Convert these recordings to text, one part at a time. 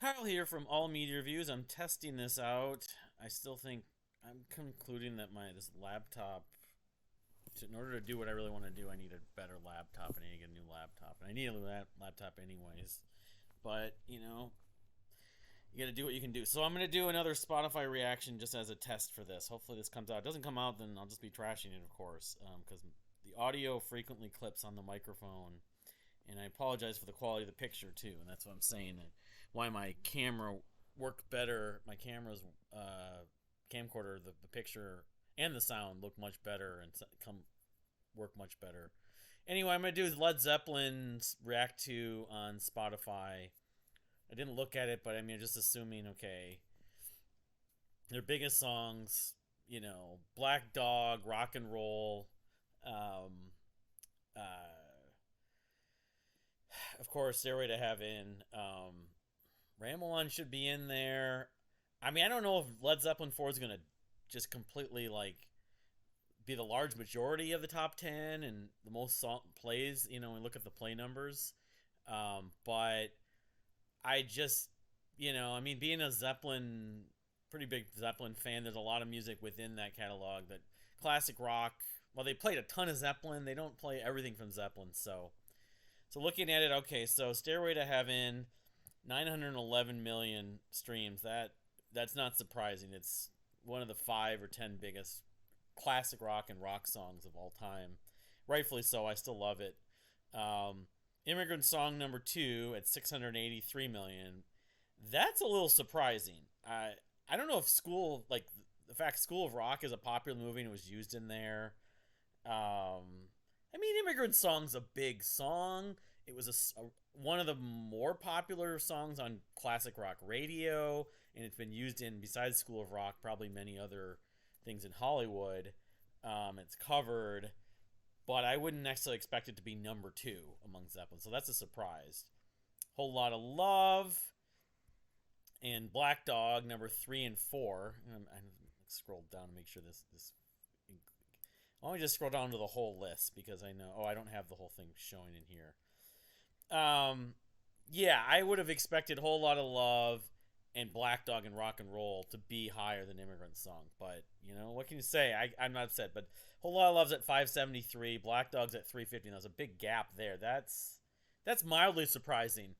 Kyle here from All Media Reviews. I'm testing this out. I still think I'm concluding that this laptop, in order to do what I really want to do, I need a better laptop and I need to get a new laptop. And I need a new laptop anyways. But, you got to do what you can do. So I'm going to do another Spotify reaction just as a test for this. Hopefully this comes out. If it doesn't come out, then I'll just be trashing it, of course, because the audio frequently clips on the microphone. And I apologize for the quality of the picture too, and that's what I'm saying. Why my camera worked better. My camera's camcorder, the picture and the sound look much better and work much better. Anyway, I'm gonna do Led Zeppelin's React to on Spotify. I didn't look at it, but I mean, just assuming okay, their biggest songs, Black Dog, Rock and Roll, um, uh, of course, Stairway to Heaven. Ramble On should be in there. I mean, I don't know if Led Zeppelin 4 is going to just completely, be the large majority of the top 10 and the most song plays, when we look at the play numbers. But I just, being a pretty big Zeppelin fan, there's a lot of music within that catalog that classic rock. Well, they played a ton of Zeppelin. They don't play everything from Zeppelin, So looking at it, okay, so Stairway to Heaven, 911 million streams. That's not surprising. It's one of the 5 or 10 biggest classic rock and rock songs of all time. Rightfully so. I still love it. Immigrant Song number 2 at 683 million. That's a little surprising. I don't know if the fact School of Rock is a popular movie and it was used in there. Immigrant Song's a big song. It was one of the more popular songs on classic rock radio, and it's been used in, besides School of Rock, probably many other things in Hollywood. It's covered, but I wouldn't necessarily expect it to be number 2 among Zeppelin, so that's a surprise. Whole Lot of Love and Black Dog, number 3 and 4. I scrolled down to make sure this why don't we just scroll down to the whole list because I know... Oh, I don't have the whole thing showing in here. Yeah, I would have expected Whole Lot of Love and Black Dog and Rock and Roll to be higher than Immigrant Song. But, what can you say? I'm not upset. But Whole Lot of Love's at 573. Black Dog's at 350. There's a big gap there. That's mildly surprising.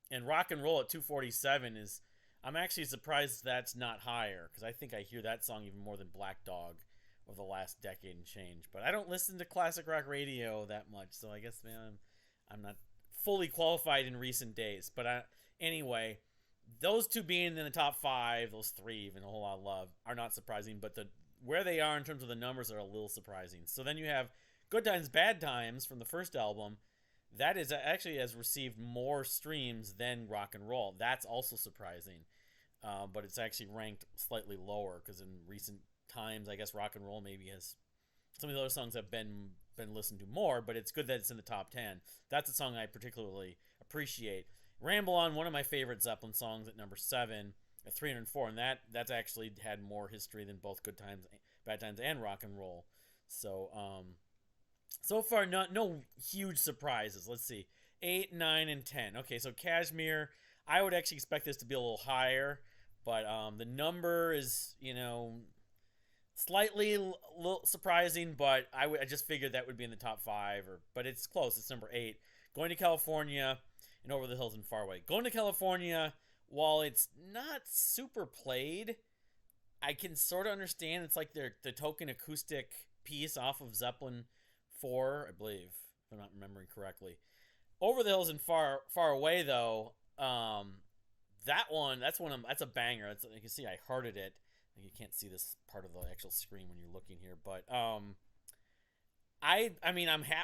And Rock and Roll at 247 is... I'm actually surprised that's not higher because I think I hear that song even more than Black Dog over the last decade and change. But I don't listen to classic rock radio that much, so I guess, man, I'm not fully qualified in recent days. But anyway, those two being in the top 5, those 3, even A Whole Lot of Love, are not surprising. But where they are in terms of the numbers are a little surprising. So then you have Good Times, Bad Times from the first album. That is actually has received more streams than Rock and Roll. That's also surprising. But it's actually ranked slightly lower because in recent times, I guess Rock and Roll maybe has... Some of the other songs have been listened to more, but it's good that it's in the top 10. That's a song I particularly appreciate. Ramble On, one of my favorite Zeppelin songs, at number 7 at 304, and that's actually had more history than both Good Times, Bad Times, and Rock and Roll. So, so far, no huge surprises. Let's see. 8, 9, and 10. Okay, so Kashmir, I would actually expect this to be a little higher, but the number is, slightly a little surprising, but I just figured that would be in the top 5, but it's close. It's number 8. Going to California and Over the Hills and Far Away. Going to California, while it's not super played, I can sort of understand. It's like the token acoustic piece off of Zeppelin 4, I believe, if I'm not remembering correctly. Over the Hills and Far Away, though, that's a banger. You can see I hearted it. You can't see this part of the actual screen when you're looking here, but I'm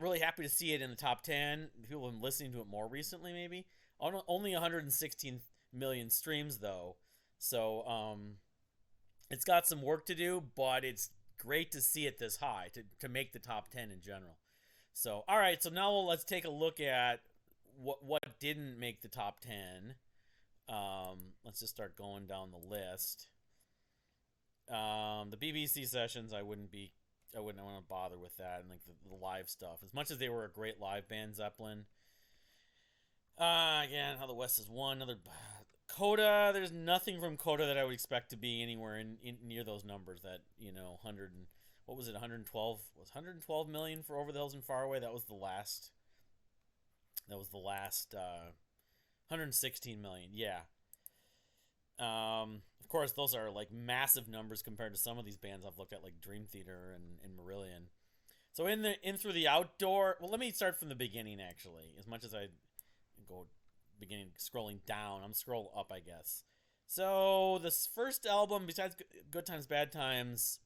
really happy to see it in the top 10. People have been listening to it more recently, maybe. Only 116 million streams, though, so it's got some work to do, but it's great to see it this high, to make the top 10 in general. So, all right, so now let's take a look at what didn't make the top 10. Let's just start going down the list. The BBC sessions, I wouldn't want to bother with that, and the live stuff. As much as they were a great live band, Zeppelin. Again, How the West Is Won, Coda, there's nothing from Coda that I would expect to be anywhere in near those numbers. That 100 and what was it? 112 was 112 million for Over the Hills and Far Away. That was the last. That was the last. 116 million. Yeah. Of course, those are like massive numbers compared to some of these bands I've looked at, like Dream Theater and Marillion. So in through the outdoor. Well, let me start from the beginning. Actually, as much as I go beginning scrolling down, I'm scroll up, I guess. So this first album, besides Good Times Bad Times,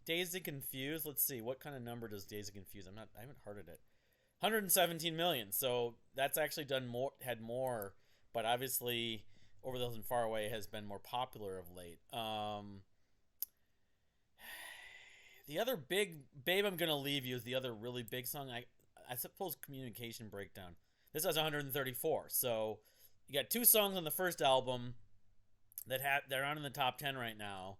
Dazed and Confused. Let's see, what kind of number does Dazed and Confused? I haven't heard it. 117 million. So that's actually done more, had more, but obviously Over the Hills and Far Away has been more popular of late. The other big Babe I'm Gonna Leave You is the other really big song. I suppose Communication Breakdown. This has 134. So you got two songs on the first album they're on in the top 10 right now,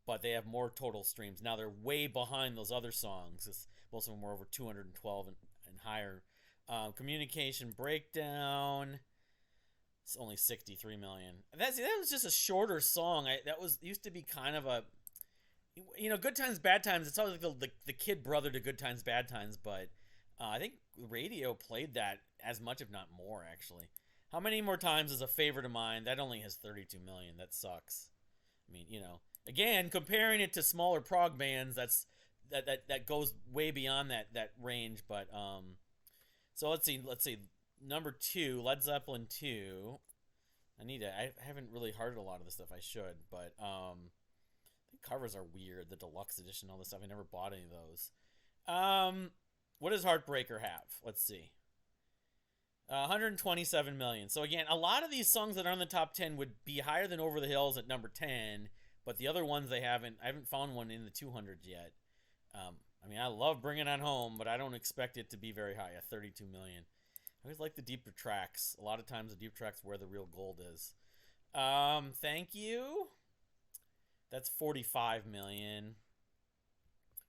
but they have more total streams. Now they're way behind those other songs. Most of them were over 212 and higher. Communication Breakdown. It's only 63 million. That was just a shorter song. That was used to be kind of a, Good Times Bad Times. It's always like the kid brother to Good Times Bad Times, but I think radio played that as much, if not more, actually. How many more times is a favorite of mine? That only has 32 million. That sucks. I mean, again, comparing it to smaller prog bands, that goes way beyond that range. But so let's see. Number 2, Led Zeppelin 2. I haven't really heard a lot of this stuff. I should, but the covers are weird. The deluxe edition, all this stuff. I never bought any of those. What does Heartbreaker have? Let's see. 127 million. So again, a lot of these songs that are on the top 10 would be higher than Over the Hills at number 10, but the other ones I haven't found one in the 200s yet. I love Bring It On Home, but I don't expect it to be very high at 32 million. I always like the deeper tracks. A lot of times the deep tracks where the real gold is. Thank You. That's 45 million.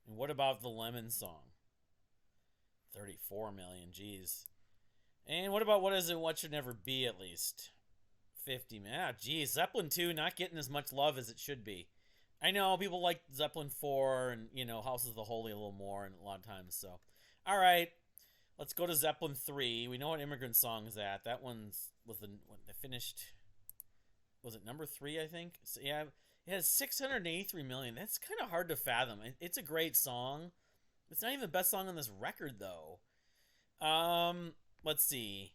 And what about the Lemon Song? 34 million. Jeez. And what about What Is It, What Should Never Be, at least? 50 million. Ah, geez. Zeppelin 2 not getting as much love as it should be. I know people like Zeppelin 4 and, Houses of the Holy a little more and a lot of times. So, all right. Let's go to Zeppelin 3. We know what Immigrant Song is at. That one's they finished. Was it number 3, I think? So, yeah. It has 683 million. That's kind of hard to fathom. It's a great song. It's not even the best song on this record, though. Let's see.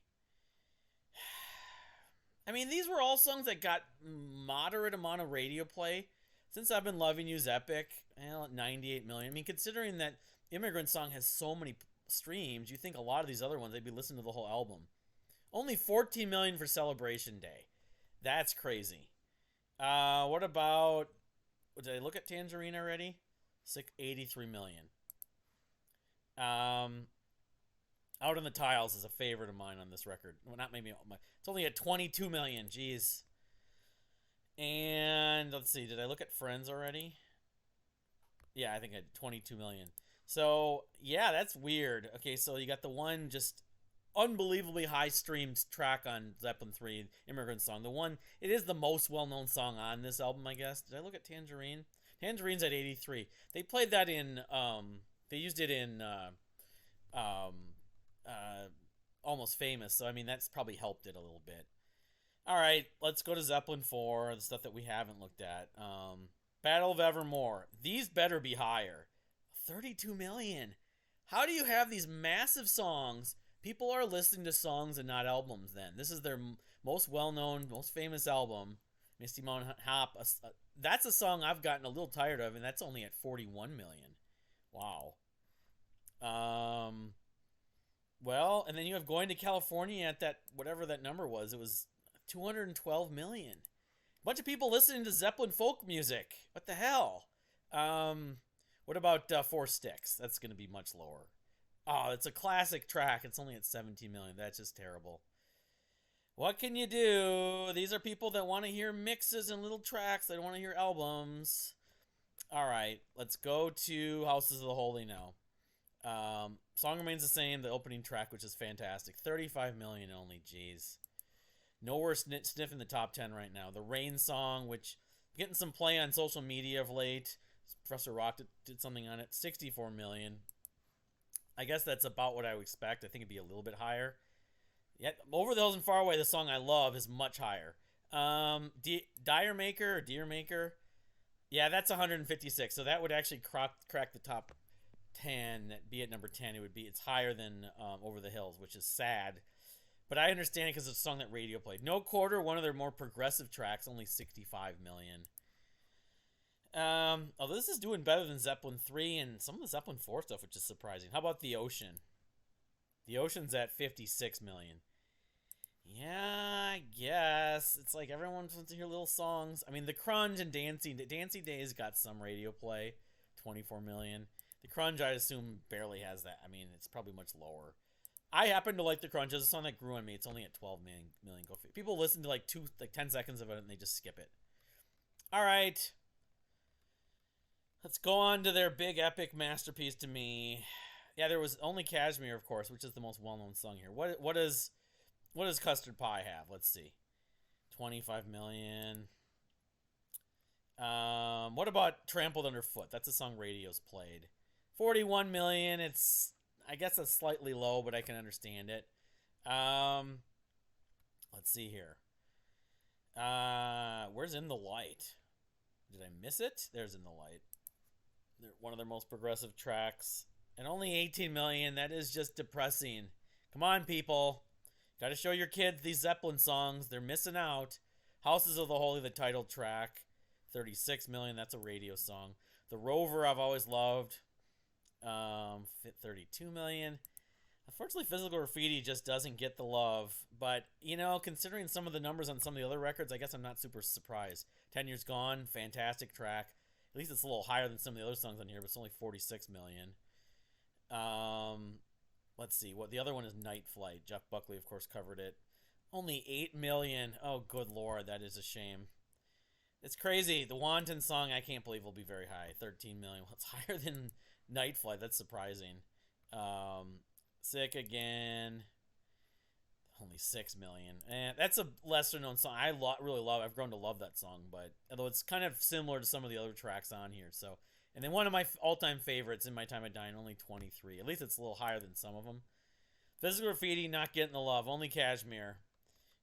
These were all songs that got moderate amount of radio play. Since I've Been Loving You's epic. 98 million. Considering that Immigrant Song has so many streams, you think a lot of these other ones, they'd be listening to the whole album. Only 14 million for Celebration Day. That's crazy. What about, did I look at Tangerine already? 83 million. Out on the Tiles is a favorite of mine on this record. Well, not maybe. It's only at 22 million. Jeez. And let's see. Did I look at Friends already? Yeah, I think I had 22 million. So, yeah, that's weird. Okay, so you got the one just unbelievably high streamed track on Zeppelin 3, Immigrant Song. It is the most well-known song on this album, I guess. Did I look at Tangerine? Tangerine's at 83. They played that in, they used it in, Almost Famous. So, that's probably helped it a little bit. All right, let's go to Zeppelin 4, the stuff that we haven't looked at. Battle of Evermore. These better be higher. 32 million. How do you have these massive songs? People are listening to songs and not albums then. This is their most well-known, most famous album, Misty Mountain Hop. That's a song I've gotten a little tired of, and that's only at 41 million. Wow. Well, and then you have Going to California at that, whatever that number was. It was 212 million. A bunch of people listening to Zeppelin folk music. What the hell? What about Four Sticks? That's going to be much lower. Oh, it's a classic track. It's only at 17 million. That's just terrible. What can you do? These are people that want to hear mixes and little tracks. They don't want to hear albums. All right, let's go to Houses of the Holy now. Song remains the same. The opening track, which is fantastic. 35 million only. Jeez. Nowhere sniffing the top 10 right now. The Rain song, which getting some play on social media of late. Professor Rock did something on it. 64 million. I guess that's about what I would expect. I think it'd be a little bit higher. Yet Over the Hills and Far Away, the song I love, is much higher. Dire Maker or Deer Maker, yeah, that's 156. So that would actually crack the top 10. Be at number 10. It's higher than Over the Hills, which is sad. But I understand it because it's a song that radio played. No Quarter, one of their more progressive tracks, only 65 million. Although this is doing better than Zeppelin 3 and some of the Zeppelin 4 stuff, which is surprising. How about The Ocean? The Ocean's at 56 million. Yeah, I guess. It's like everyone wants to hear little songs. I mean, The Crunge and Dancing Days got some radio play, 24 million. The Crunge, I assume, barely has that. I mean, it's probably much lower. I happen to like The Crunch. It's a song that grew on me. It's only at 12 million. Go people listen to like 10 seconds of it and they just skip it. All right. Let's go on to their big epic masterpiece to me. Yeah, there was Only Kashmir, of course, which is the most well-known song here. What does Custard Pie have? Let's see. 25 million. What about Trampled Underfoot? That's a song radio's played. 41 million. I guess that's slightly low, but I can understand it. Let's see here. Where's In the Light? Did I miss it? There's In the Light. They're one of their most progressive tracks. And only 18 million. That is just depressing. Come on, people. Got to show your kids these Zeppelin songs. They're missing out. Houses of the Holy, the title track. 36 million. That's a radio song. The Rover, I've always loved. 32 million. Unfortunately, Physical Graffiti just doesn't get the love. But, considering some of the numbers on some of the other records, I guess I'm not super surprised. 10 Years Gone, fantastic track. At least it's a little higher than some of the other songs on here, but it's only 46 million. Let's see. The other one is Night Flight. Jeff Buckley, of course, covered it. Only 8 million. Oh, good lord, that is a shame. It's crazy. The Wanton song, I can't believe will be very high. 13 million. Well, it's higher than Night Flight. That's surprising. Sick Again. Only 6 million. And that's a lesser known song. I really love. I've grown to love that song, but although it's kind of similar to some of the other tracks on here. So, and then one of my all-time favorites, In My Time of Dying, only 23. At least it's a little higher than some of them. Physical Graffiti, not getting the love. Only Kashmir.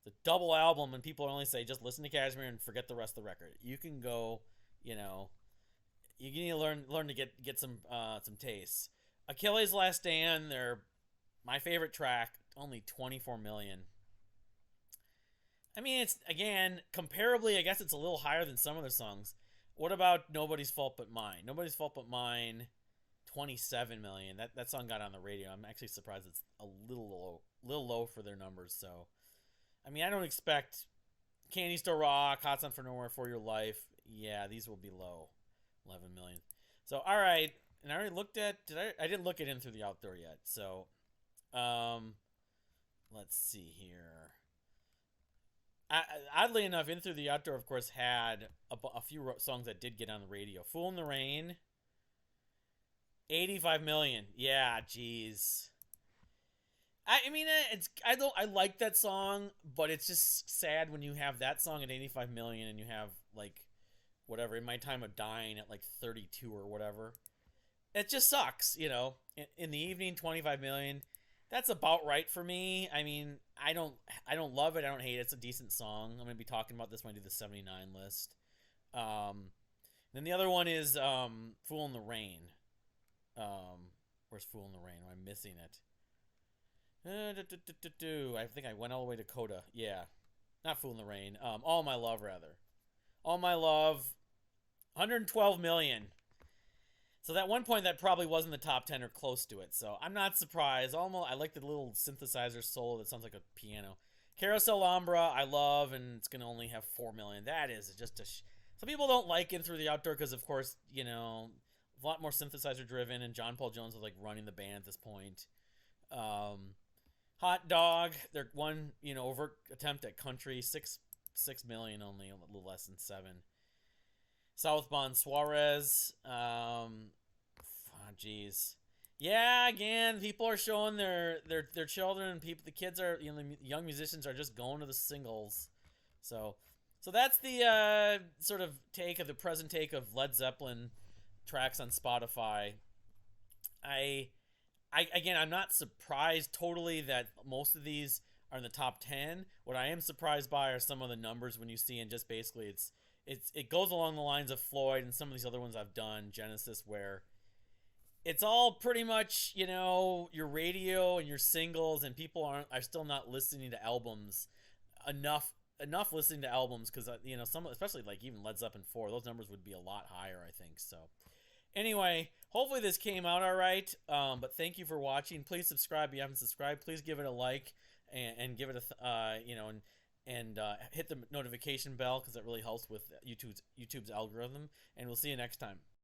It's a double album, and people only say just listen to Kashmir and forget the rest of the record. You can go, you need to learn to get some taste. Achilles' Last Stand, they're my favorite track. Only 24 million. I mean, it's, again, comparably, I guess it's a little higher than some of their songs. What about Nobody's Fault But Mine? Nobody's Fault But Mine, 27 million. That song got on the radio. I'm actually surprised it's a little low for their numbers. So, I mean, I don't expect Candy Store Rock, Hot Sun for Nowhere, For Your Life. Yeah, these will be low. 11 million. So, all right. And I already looked at, I didn't look at In Through the Outdoor yet. So, let's see here. Oddly enough, In Through the Outdoor, of course, had a few songs that did get on the radio. Fool in the Rain, 85 million. Yeah, jeez. I mean, I like that song, but it's just sad when you have that song at 85 million and you have, like, whatever, In My Time of Dying at, like, 32 or whatever. It just sucks, In the Evening, 25 million. That's about right for me. I mean, I don't love it. I don't hate it. It's a decent song. I'm going to be talking about this when I do the 79 list. Then the other one is Fool in the Rain. Where's Fool in the Rain? Am I missing it? I think I went all the way to Coda. Yeah. Not Fool in the Rain. All My Love, rather. All My Love, 112 million. So at one point, that probably wasn't the top 10 or close to it. So I'm not surprised. I like the little synthesizer solo that sounds like a piano. Carousel Ombra, I love, and it's going to only have 4 million. That is just some people don't like In Through the Outdoor because, of course, a lot more synthesizer driven, and John Paul Jones was like running the band at this point. Hot Dog, their one, overt attempt at country, 6 million only, a little less than 7. Southbound Suarez, jeez. Yeah, again, people are showing their children. People, the kids are, the young musicians are just going to the singles. So, so that's the sort of take of the present take of Led Zeppelin tracks on Spotify. I, again, I'm not surprised totally that most of these are in the top 10. What I am surprised by are some of the numbers when you see, and just basically it goes along the lines of Floyd and some of these other ones I've done, Genesis, where it's all pretty much, your radio and your singles, and people are still not listening to albums enough listening to albums, because some, especially like even Led Zeppelin 4, those numbers would be a lot higher, I think. So anyway, hopefully this came out all right. But thank you for watching. Please subscribe if you haven't subscribed. Please give it a like, and give it a hit the notification bell, because it really helps with YouTube's algorithm. And we'll see you next time.